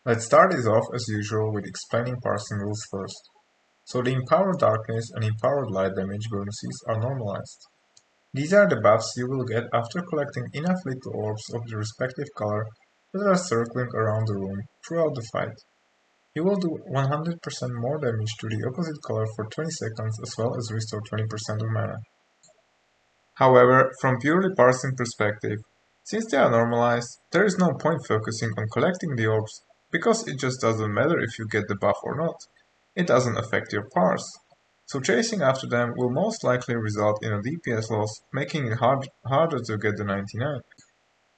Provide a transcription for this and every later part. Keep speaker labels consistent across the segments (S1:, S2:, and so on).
S1: Let's start this off as usual with explaining parsing rules first. So the empowered darkness and empowered light damage bonuses are normalized. These are the buffs you will get after collecting enough little orbs of the respective color that are circling around the room throughout the fight. You will do 100% more damage to the opposite color for 20 seconds as well as restore 20% of mana. However, from purely parsing perspective, since they are normalized, there is no point focusing on collecting the orbs, because it just doesn't matter if you get the buff or not. It doesn't affect your parse. So chasing after them will most likely result in a DPS loss, making it harder to get the 99.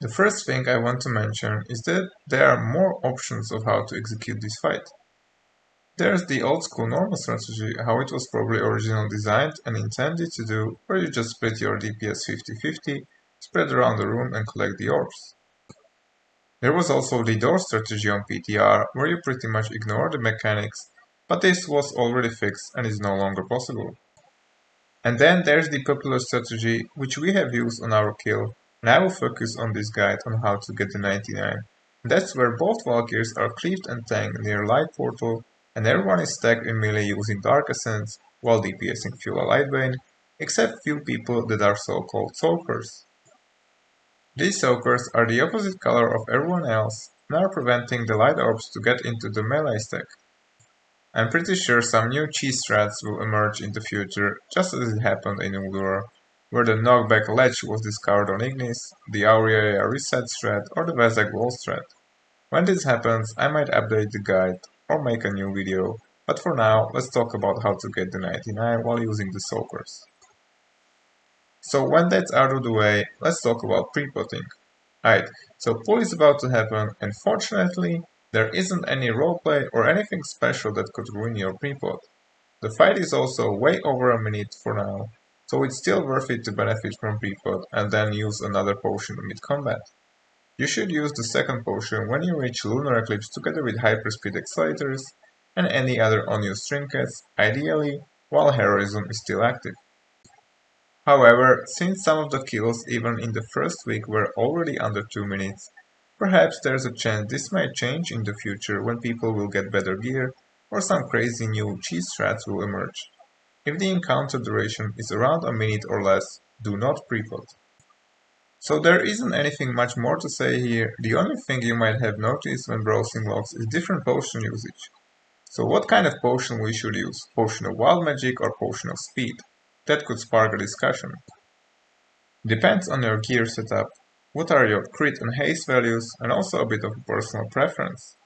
S1: The first thing I want to mention is that there are more options of how to execute this fight. There's the old school normal strategy, how it was probably originally designed and intended to do, where you just split your DPS 50-50, spread around the room and collect the orbs. There was also the door strategy on PTR, where you pretty much ignore the mechanics, but this was already fixed and is no longer possible. And then there's the popular strategy, which we have used on our kill, and I will focus on this guide on how to get the 99. And that's where both Valkyrs are cleaved and tanked near light portal, and everyone is stacked in melee using Dark Ascents while DPSing Fuel a Lightbane, except few people that are so-called soakers. These soakers are the opposite color of everyone else and are preventing the light orbs to get into the melee stack. I'm pretty sure some new cheese strats will emerge in the future, just as it happened in Ulduar, where the knockback ledge was discovered on Ignis, the Aurea reset strat, or the Vezag wall strat. When this happens, I might update the guide or make a new video, but for now, let's talk about how to get the 99 while using the soakers. So when that's out of the way, let's talk about prepotting. Right, so pull is about to happen, and fortunately, there isn't any roleplay or anything special that could ruin your prepot. The fight is also way over a minute for now, so it's still worth it to benefit from prepot and then use another potion mid-combat. You should use the second potion when you reach Lunar Eclipse together with Hyperspeed Accelerators and any other unused trinkets, ideally while Heroism is still active. However, since some of the kills even in the first week were already under 2 minutes, perhaps there's a chance this might change in the future when people will get better gear or some crazy new cheese strats will emerge. If the encounter duration is around a minute or less, do not prepot. So there isn't anything much more to say here, the only thing you might have noticed when browsing logs is different potion usage. So what kind of potion we should use? Potion of Wild Magic or Potion of Speed? That could spark a discussion. Depends on your gear setup, what are your crit and haste values, and also a bit of personal preference.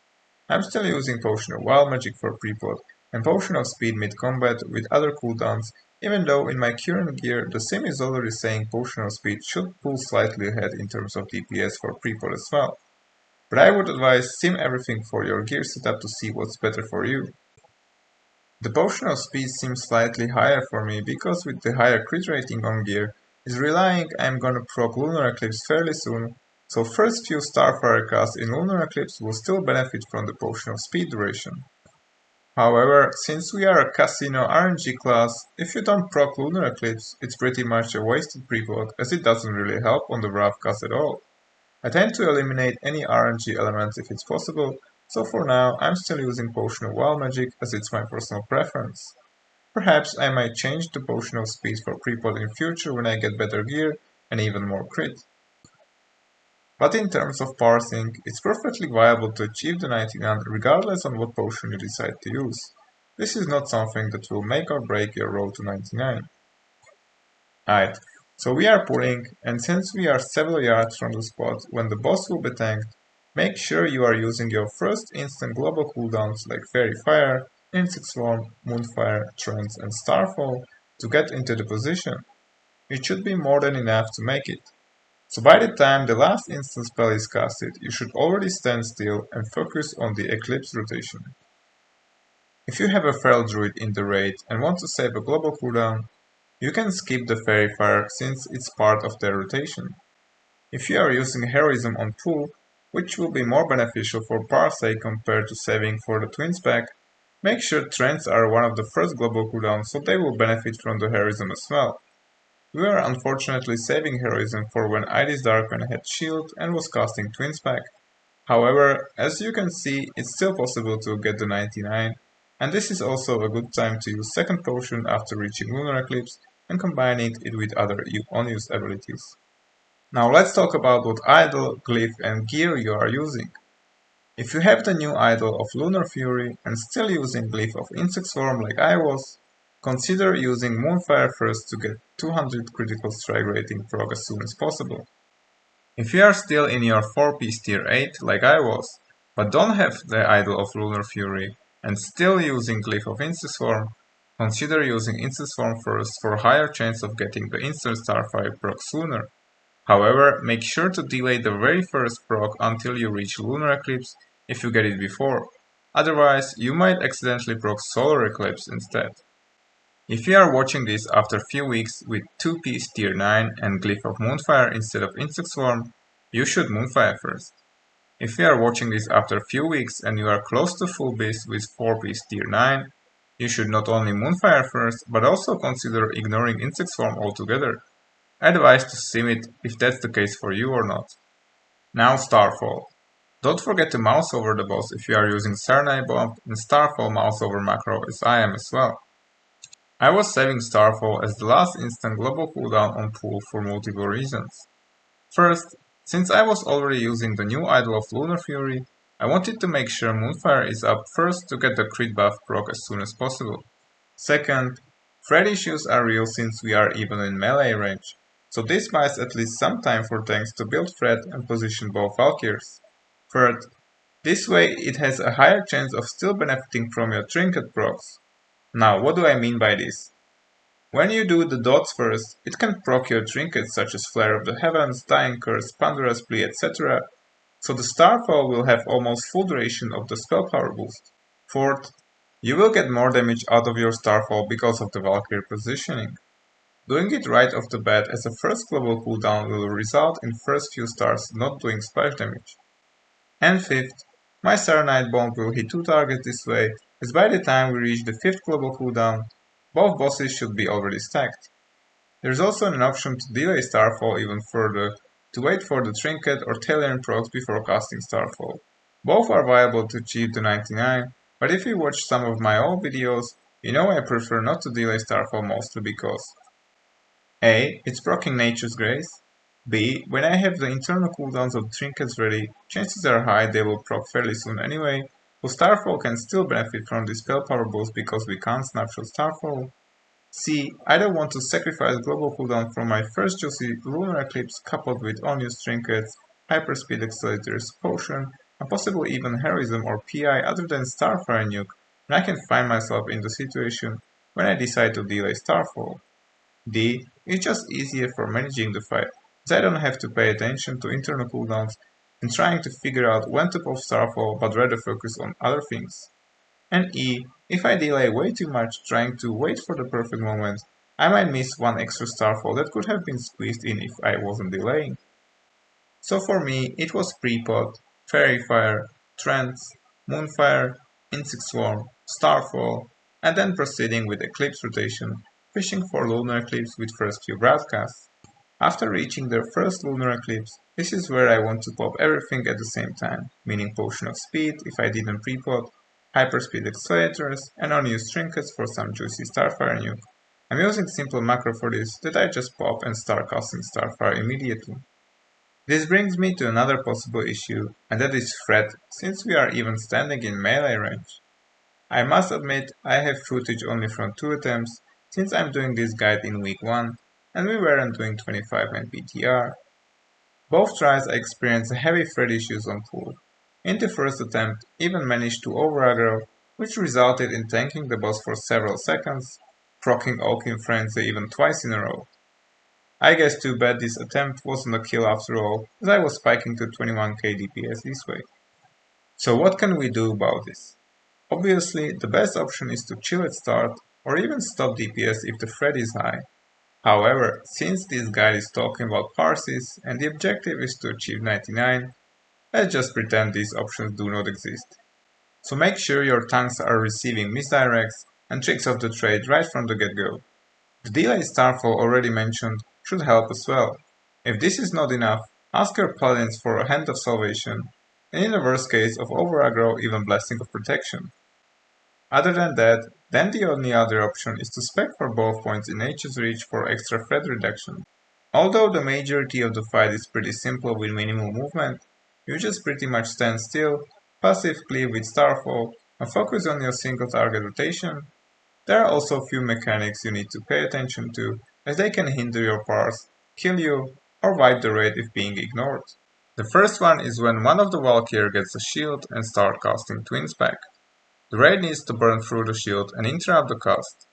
S1: I'm still using Potion of Wild Magic for prepot and Potion of Speed mid-combat with other cooldowns, even though in my current gear the sim is already saying Potion of Speed should pull slightly ahead in terms of DPS for prepot as well. But I would advise sim everything for your gear setup to see what's better for you. The Potion of Speed seems slightly higher for me because with the higher crit rating on gear, is relying I'm gonna proc Lunar Eclipse fairly soon, so first few Starfall casts in Lunar Eclipse will still benefit from the Potion of Speed duration. However, since we are a Casino RNG class, if you don't proc Lunar Eclipse, it's pretty much a wasted prepot as it doesn't really help on the rough cast at all. I tend to eliminate any RNG elements if it's possible, so for now I'm still using Potion of Wild Magic as it's my personal preference. Perhaps I might change the Potion of Speed for prepot in future when I get better gear and even more crit. But in terms of parsing, it's perfectly viable to achieve the 99 regardless on what potion you decide to use. This is not something that will make or break your road to 99. Alright, so we are pulling, and since we are several yards from the spot when the boss will be tanked, make sure you are using your first instant global cooldowns like Fairy Fire, Insect Swarm, Moonfire, Trance and Starfall to get into the position. It should be more than enough to make it. So by the time the last instant spell is casted, you should already stand still and focus on the Eclipse rotation. If you have a Feral Druid in the raid and want to save a global cooldown, you can skip the Fairy Fire since it's part of their rotation. If you are using Heroism on pull, which will be more beneficial for Parse compared to saving for the Twins pack, make sure Trends are one of the first global cooldowns so they will benefit from the Heroism as well. We are unfortunately saving Heroism for when Iris Darkman had shield and was casting Twins pack. However, as you can see, it's still possible to get the 99, and this is also a good time to use second potion after reaching lunar eclipse and combining it with other unused abilities. Now let's talk about what idol, glyph and gear you are using. If you have the new idol of Lunar Fury and still using glyph of Insect Swarm like I was, consider using Moonfire first to get 200 critical strike rating proc as soon as possible. If you are still in your 4-piece tier 8 like I was, but don't have the idol of Lunar Fury and still using glyph of Insect Swarm, consider using Insect Swarm first for a higher chance of getting the instant Starfire proc sooner. However, make sure to delay the very first proc until you reach Lunar Eclipse if you get it before, otherwise you might accidentally proc Solar Eclipse instead. If you are watching this after a few weeks with 2-piece tier 9 and Glyph of Moonfire instead of Insect Swarm, you should Moonfire first. If you are watching this after a few weeks and you are close to full beast with 4-piece tier 9, you should not only Moonfire first, but also consider ignoring Insect Swarm altogether. I advise to sim it if that's the case for you or not. Now Starfall. Don't forget to mouse over the boss if you are using Serenade Bomb, and Starfall mouse over macro as I am as well. I was saving Starfall as the last instant global cooldown on pool for multiple reasons. First, since I was already using the new idol of Lunar Fury, I wanted to make sure Moonfire is up first to get the crit buff proc as soon as possible. Second, thread issues are real since we are even in melee range, so this buys at least some time for tanks to build thread and position both Valkyrs. Third, this way it has a higher chance of still benefiting from your trinket procs. Now, what do I mean by this? When you do the dots first, it can proc your trinkets such as Flare of the Heavens, Dying Curse, Pandora's Plea, etc., so the Starfall will have almost full duration of the spell power boost. Fourth, you will get more damage out of your Starfall because of the Val'kyr positioning. Doing it right off the bat as a first global cooldown will result in first few stars not doing splash damage. And fifth, my Serenade Bomb will hit 2 targets this way, as by the time we reach the 5th global cooldown, both bosses should be already stacked. There is also an option to delay Starfall even further, to wait for the Trinket or Talion procs before casting Starfall. Both are viable to achieve the 99, but if you watch some of my old videos, you know I prefer not to delay Starfall mostly because A. It's proccing Nature's Grace. B. When I have the internal cooldowns of the trinkets ready, chances are high they will proc fairly soon anyway, so Starfall can still benefit from this spell power boost because we can't snapshot Starfall. C. I don't want to sacrifice global cooldown from my first juicy lunar eclipse coupled with unused trinkets, hyperspeed accelerators, potion, and possibly even heroism or PI other than Starfire nuke, and I can find myself in the situation when I decide to delay Starfall. D. It's just easier for managing the fight, as I don't have to pay attention to internal cooldowns and trying to figure out when to pop Starfall but rather focus on other things. And E. If I delay way too much trying to wait for the perfect moment, I might miss one extra Starfall that could have been squeezed in if I wasn't delaying. So for me, it was Prepot, Fairy Fire, Trance, Moonfire, Insect Swarm, Starfall, and then proceeding with Eclipse Rotation, fishing for Lunar Eclipse with first few broadcasts. After reaching the first Lunar Eclipse, this is where I want to pop everything at the same time, meaning Potion of Speed if I didn't Prepot, Hyperspeed Accelerators, and unused Trinkets for some juicy Starfire nuke. I'm using simple macro for this that I just pop and start casting Starfire immediately. This brings me to another possible issue, and that is threat, since we are even standing in melee range. I must admit I have footage only from 2 attempts, since I'm doing this guide in week 1, and we weren't doing 25 and PTR. Both tries I experienced heavy thread issues on pool. In the first attempt, even managed to over-aggro, which resulted in tanking the boss for several seconds, proccing Alchemy Frenzy even twice in a row. I guess too bad this attempt wasn't a kill after all, as I was spiking to 21k DPS this way. So what can we do about this? Obviously, the best option is to chill at start, or even stop DPS if the thread is high. However, since this guide is talking about parses, and the objective is to achieve 99, let's just pretend these options do not exist. So make sure your tanks are receiving misdirects and tricks of the trade right from the get-go. The delay Starfall already mentioned should help as well. If this is not enough, ask your paladins for a Hand of Salvation. and in the worst case of over-aggro, even Blessing of Protection. Other than that, then the only other option is to spec for both points in H's reach for extra threat reduction. Although the majority of the fight is pretty simple with minimal movement, you just pretty much stand still, passive cleave with Starfall, and focus on your single target rotation. There are also a few mechanics you need to pay attention to, as they can hinder your parse, kill you, or wipe the raid if being ignored. The first one is when one of the Val'kyr gets a shield and start casting Twins back. The raid needs to burn through the shield and interrupt the cast.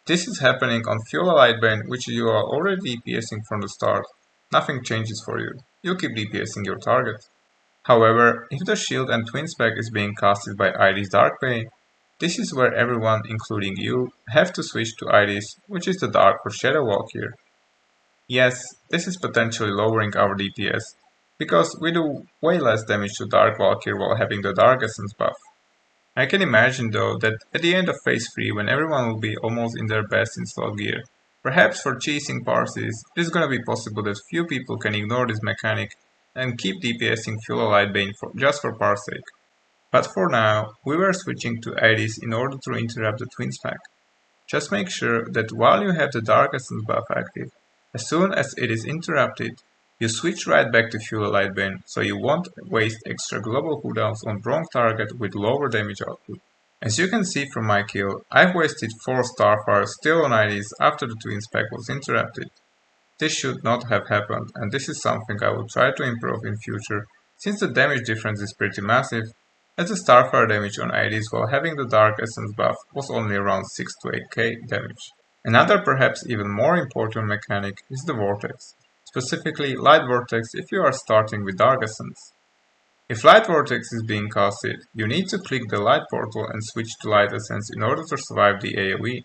S1: This is happening on Fuel Lightbane, which you are already DPSing from the start. Nothing changes for you. You keep DPSing your target. However, if the shield and twin spec is being casted by ID's Darkbane, this is where everyone, including you, have to switch to ID's, which is the Dark or Shadow Val'kyr. Yes, this is potentially lowering our DPS, because we do way less damage to Dark Val'kyr while having the Dark Essence buff. I can imagine though that at the end of phase 3 when everyone will be almost in their best in slot gear, perhaps for chasing parses, it is gonna be possible that few people can ignore this mechanic and keep DPSing Fuel Lightbane just for parse sake. But for now, we were switching to IDs in order to interrupt the twin spec. Just make sure that while you have the Dark Essence buff active, as soon as it is interrupted, you switch right back to Fuel Lightbane, so you won't waste extra global cooldowns on wrong target with lower damage output. As you can see from my kill, I've wasted 4 Starfall still on IDs after the twin spec was interrupted. This should not have happened, and this is something I will try to improve in future, since the damage difference is pretty massive, as the Starfire damage on IDs while having the Dark Essence buff was only around 6 to 8k damage. Another perhaps even more important mechanic is the Vortex. Specifically Light Vortex if you are starting with Dark Essence. If Light Vortex is being casted, you need to click the Light Portal and switch to Light Essence in order to survive the AoE.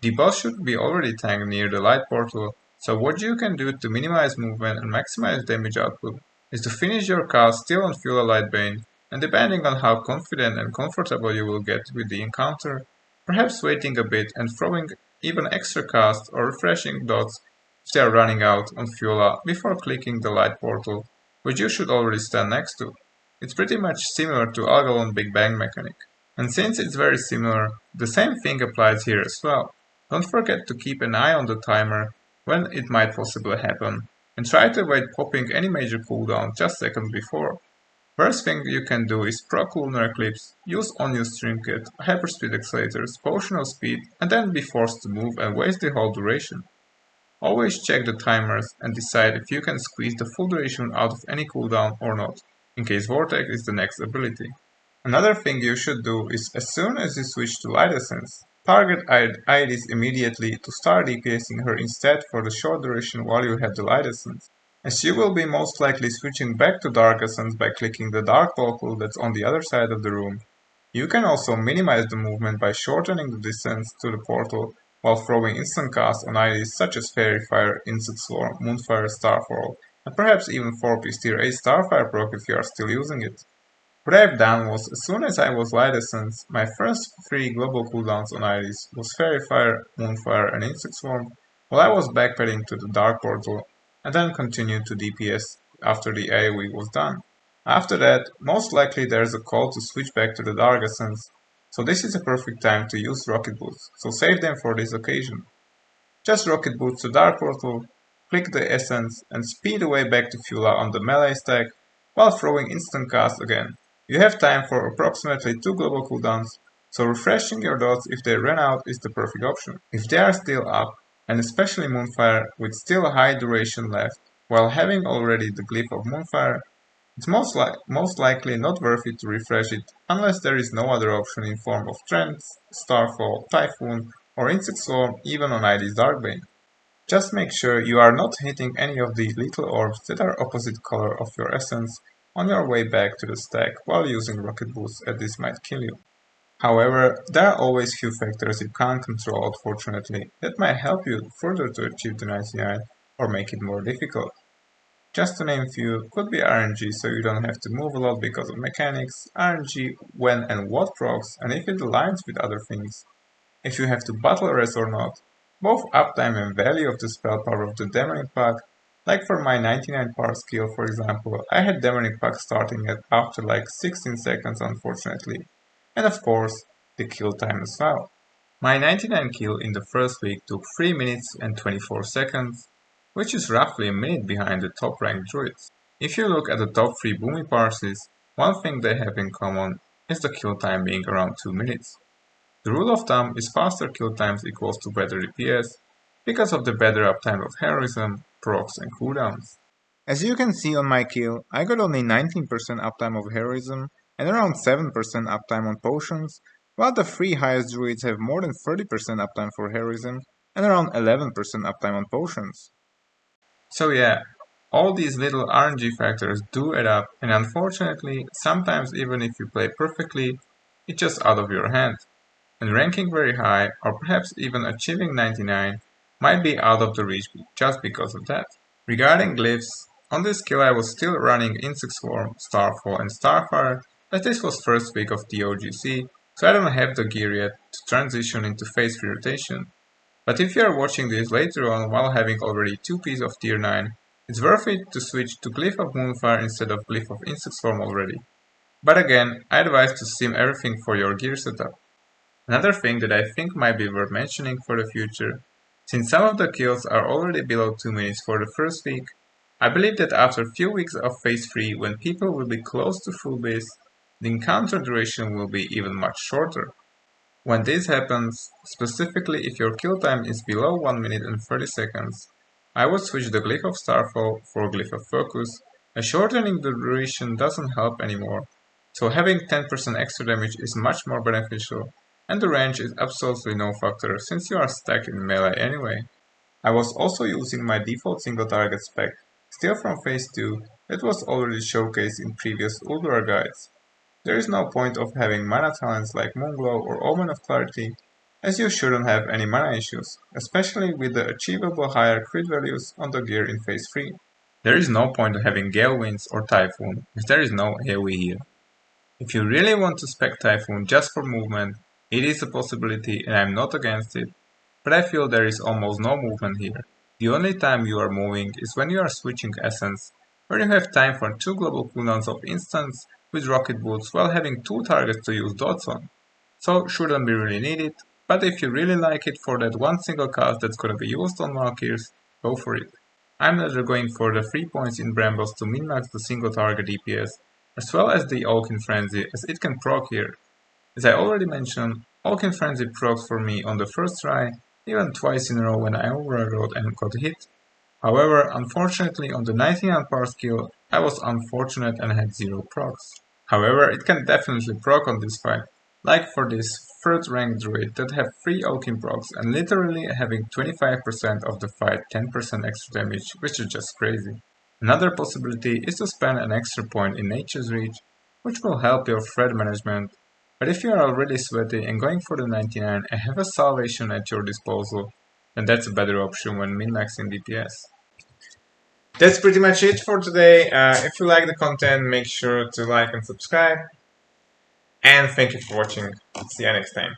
S1: The boss should be already tanked near the Light Portal, so what you can do to minimize movement and maximize damage output is to finish your cast still on Fuel Lightbane, and depending on how confident and comfortable you will get with the encounter, perhaps waiting a bit and throwing even extra casts or refreshing dots if they are running out on Fuela before clicking the Light Portal, which you should already stand next to. It's pretty much similar to Algalon Big Bang mechanic. And since it's very similar, the same thing applies here as well. Don't forget to keep an eye on the timer when it might possibly happen, and try to avoid popping any major cooldown just seconds before. First thing you can do is proc Lunar Eclipse, use unused Trinket, Hyperspeed Accelerators, Potion of Speed, and then be forced to move and waste the whole duration. Always check the timers and decide if you can squeeze the full duration out of any cooldown or not, in case Vortex is the next ability. Another thing you should do is as soon as you switch to Light Essence, target Iris immediately to start DPSing her instead for the short duration while you have the Light Essence, as you will be most likely switching back to Dark Essence by clicking the Dark Vocal that's on the other side of the room. You can also minimize the movement by shortening the distance to the portal while throwing instant casts on IDs such as Fairy Fire, Insect Swarm, Moonfire, Starfall, and perhaps even 4-piece tier 8 Starfire proc if you are still using it. What I've done was, as soon as I was Light Essence, my first 3 global cooldowns on IDs was Fairy Fire, Moonfire, and Insect Swarm, while I was backpedaling to the Dark Portal, and then continued to DPS after the AoE was done. After that, most likely there's a call to switch back to the Dark Essence, so this is a perfect time to use Rocket Boots, so save them for this occasion. Just Rocket Boots to Dark Portal, click the Essence, and speed away back to Fuela on the melee stack, while throwing instant cast again. You have time for approximately 2 global cooldowns, so refreshing your dots if they run out is the perfect option. If they are still up, and especially Moonfire with still a high duration left, while having already the Glyph of Moonfire, it's most likely not worth it to refresh it unless there is no other option in form of Trance, Starfall, Typhoon, or Insect Swarm even on ID's Darkbane. Just make sure you are not hitting any of the little orbs that are opposite color of your essence on your way back to the stack while using Rocket Boots, as this might kill you. However, there are always few factors you can't control unfortunately that might help you further to achieve the 99 or make it more difficult. Just to name few, could be RNG so you don't have to move a lot because of mechanics, RNG when and what procs, and if it aligns with other things. If you have to battle res or not, both uptime and value of the spell power of the Demonic pack, Like for my 99 parse kill, for example, I had gtmoniq starting at after like 16 seconds unfortunately, and of course, the kill time as well. My 99 kill in the first week took 3 minutes and 24 seconds, which is roughly a minute behind the top ranked druids. If you look at the top 3 Boomie parses, one thing they have in common is the kill time being around 2 minutes. The rule of thumb is faster kill times equals to better DPS, because of the better uptime of heroism, procs and cooldowns. As you can see on my kill, I got only 19% uptime of heroism and around 7% uptime on potions, while the 3 highest druids have more than 30% uptime for heroism and around 11% uptime on potions. So yeah, all these little RNG factors do add up, and unfortunately, sometimes even if you play perfectly, it's just out of your hand. And ranking very high, or perhaps even achieving 99, might be out of the reach just because of that. Regarding glyphs, on this skill I was still running Insect Swarm, Starfall and Starfire, as this was first week of ToGC, so I don't have the gear yet to transition into phase 3 rotation. But if you are watching this later on while having already 2 pieces of tier 9, it's worth it to switch to Glyph of Moonfire instead of Glyph of Insect Swarm already. But again, I advise to sim everything for your gear setup. Another thing that I think might be worth mentioning for the future, since some of the kills are already below 2 minutes for the first week, I believe that after a few weeks of phase 3 when people will be close to full base, the encounter duration will be even much shorter. When this happens, specifically if your kill time is below 1 minute and 30 seconds, I would switch the Glyph of Starfall for Glyph of Focus, as shortening the duration doesn't help anymore, so having 10% extra damage is much more beneficial, and the range is absolutely no factor since you are stacked in melee anyway. I was also using my default single target spec, still from phase 2, that was already showcased in previous Ulduar guides. There is no point of having mana talents like Moonglow or Omen of Clarity, as you shouldn't have any mana issues, especially with the achievable higher crit values on the gear in phase 3. There is no point of having Gale Winds or Typhoon, as there is no AoE here. If you really want to spec Typhoon just for movement, it is a possibility and I am not against it, but I feel there is almost no movement here. The only time you are moving is when you are switching Essence, where you have time for 2 global cooldowns of instants with rocket boots while having 2 targets to use dots on. So shouldn't be really needed, but if you really like it for that one single cast that's gonna be used on Valkyrs, go for it. I'm rather going for the 3 points in Brambles to min-max the single target DPS, as well as the Oaken Frenzy as it can proc here. As I already mentioned, Oaken Frenzy procs for me on the first try, even twice in a row when I overrode and got hit. However, unfortunately on the 99 parse kill, I was unfortunate and had 0 procs. However, it can definitely proc on this fight, like for this 3rd ranked druid that have 3 Oaken procs and literally having 25% of the fight 10% extra damage, which is just crazy. Another possibility is to spend an extra point in Nature's Reach, which will help your threat management, but if you are already sweaty and going for the 99 and have a salvation at your disposal, then that's a better option when min-maxing DPS. That's pretty much it for today. If you like the content, make sure to like and subscribe. And thank you for watching. See you next time.